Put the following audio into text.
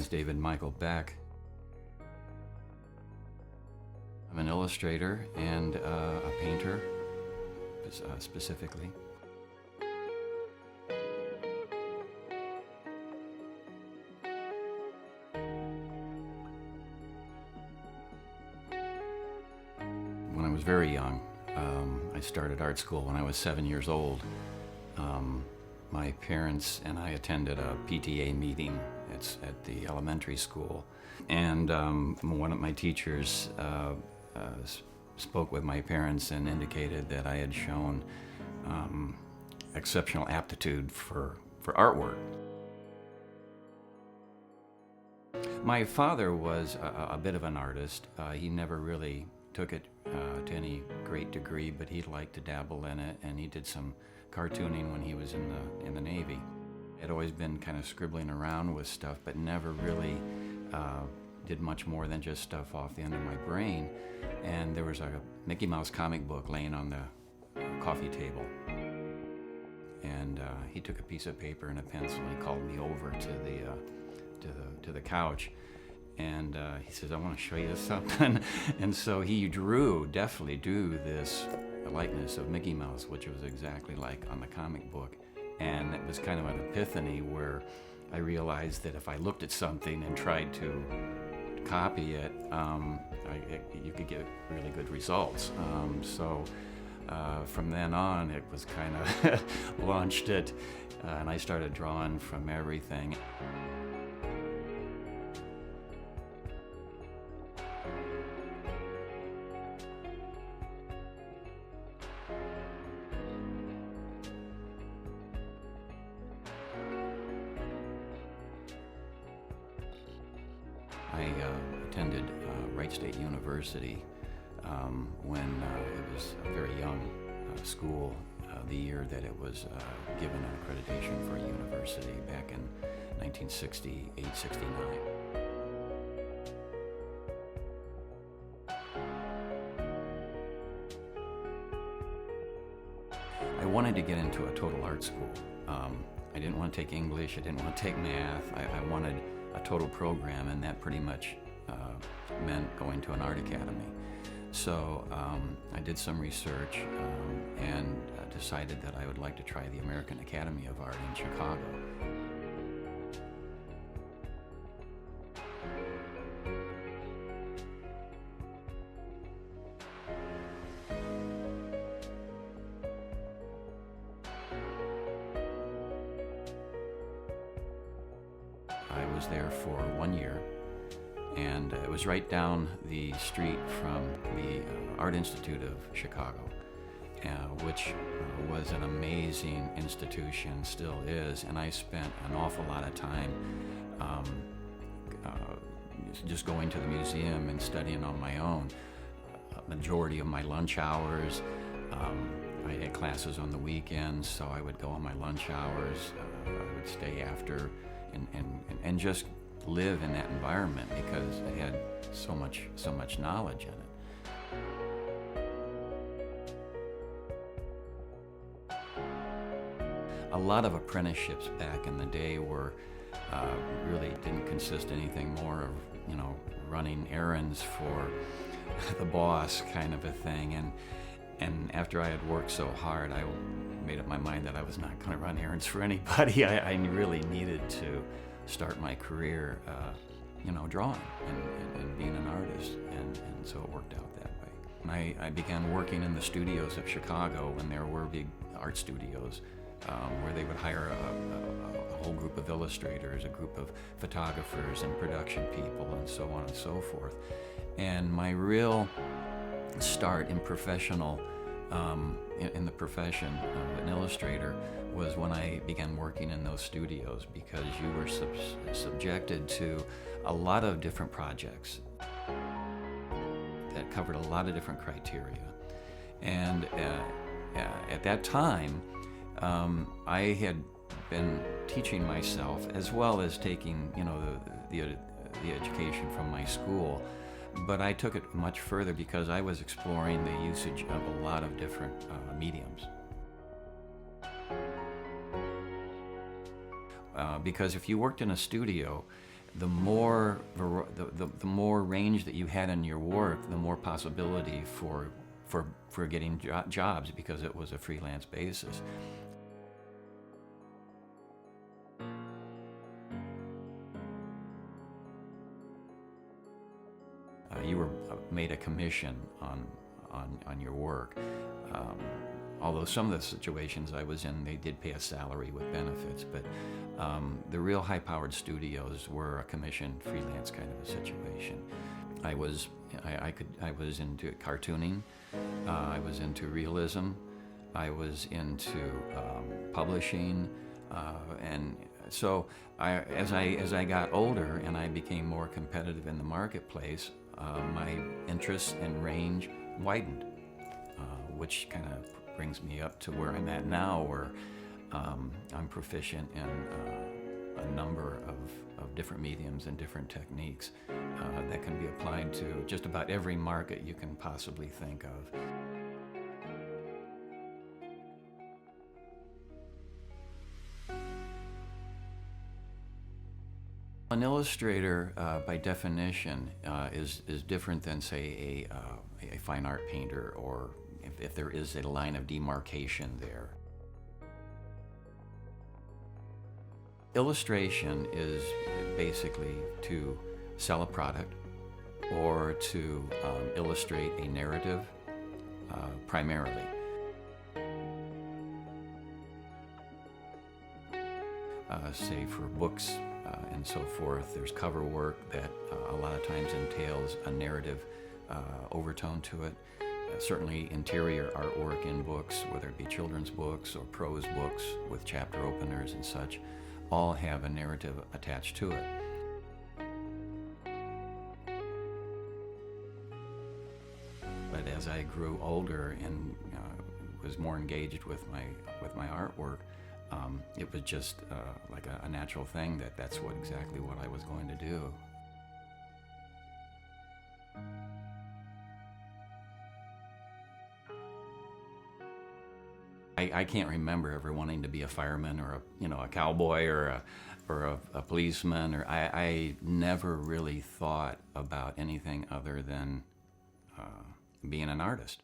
name's David Michael Beck. I'm an illustrator and a painter, specifically. When I was very young, I started art school when I was 7 years old. My parents and I attended a PTA meeting. It's at the elementary school. And one of my teachers spoke with my parents and indicated that I had shown exceptional aptitude for artwork. My father was a bit of an artist. He never really took it to any great degree, but he liked to dabble in it, and he did some cartooning when he was in the Navy. I'd always been kind of scribbling around with stuff, but never really did much more than just stuff off the end of my brain. And there was a Mickey Mouse comic book laying on the coffee table. And he took a piece of paper and a pencil and he called me over to the couch. And he says, "I want to show you something." And so he definitely drew this likeness of Mickey Mouse, which was exactly like on the comic book. And it was kind of an epiphany where I realized that if I looked at something and tried to copy it, you could get really good results. So from then on, it was kind of launched it, and I started drawing from everything. I attended Wright State University when it was a very young school, the year that it was given an accreditation for a university back in 1968, 69. I wanted to get into a total art school. I didn't want to take English, I didn't want to take math, I wanted a total program, and that pretty much meant going to an art academy. So I did some research and decided that I would like to try the American Academy of Art in Chicago. I was there for 1 year, and it was right down the street from the Art Institute of Chicago, which was an amazing institution, still is, and I spent an awful lot of time just going to the museum and studying on my own. A majority of my lunch hours, I had classes on the weekends, so I would go on my lunch hours, I would stay after and just live in that environment because it had so much knowledge in it. A lot of apprenticeships back in the day were really didn't consist anything more of, running errands for the boss kind of a thing. And after I had worked so hard, I made up my mind that I was not going to run errands for anybody. I really needed to start my career, drawing and being an artist, and so it worked out that way. I began working in the studios of Chicago when there were big art studios where they would hire a whole group of illustrators, a group of photographers and production people, and so on and so forth. And my real start in professional in the profession of an illustrator was when I began working in those studios, because you were subjected to a lot of different projects that covered a lot of different criteria. And at that time, I had been teaching myself as well as taking, the education from my school. But I took it much further because I was exploring the usage of a lot of different mediums. Because if you worked in a studio, the more the more range that you had in your work, the more possibility for getting jobs, because it was a freelance basis. You were made a commission on your work. Um, Although some of the situations I was in, they did pay a salary with benefits, but the real high-powered studios were a commission freelance kind of a situation. I was into cartooning, I was into realism, I was into publishing, and so as I got older and I became more competitive in the marketplace, my interests and range widened, which kind of brings me up to where I'm at now, where I'm proficient in a number of different mediums and different techniques that can be applied to just about every market you can possibly think of. An illustrator, by definition, is different than, say, a fine art painter, or if there is a line of demarcation there. Illustration is basically to sell a product or to illustrate a narrative, primarily. Say for books and so forth, there's cover work that a lot of times entails a narrative overtone to it. Certainly interior artwork in books, whether it be children's books or prose books with chapter openers and such, all have a narrative attached to it. But as I grew older and was more engaged with my artwork, it was just like a natural thing that's exactly what I was going to do. I can't remember ever wanting to be a fireman or a cowboy or a policeman, or I never really thought about anything other than being an artist.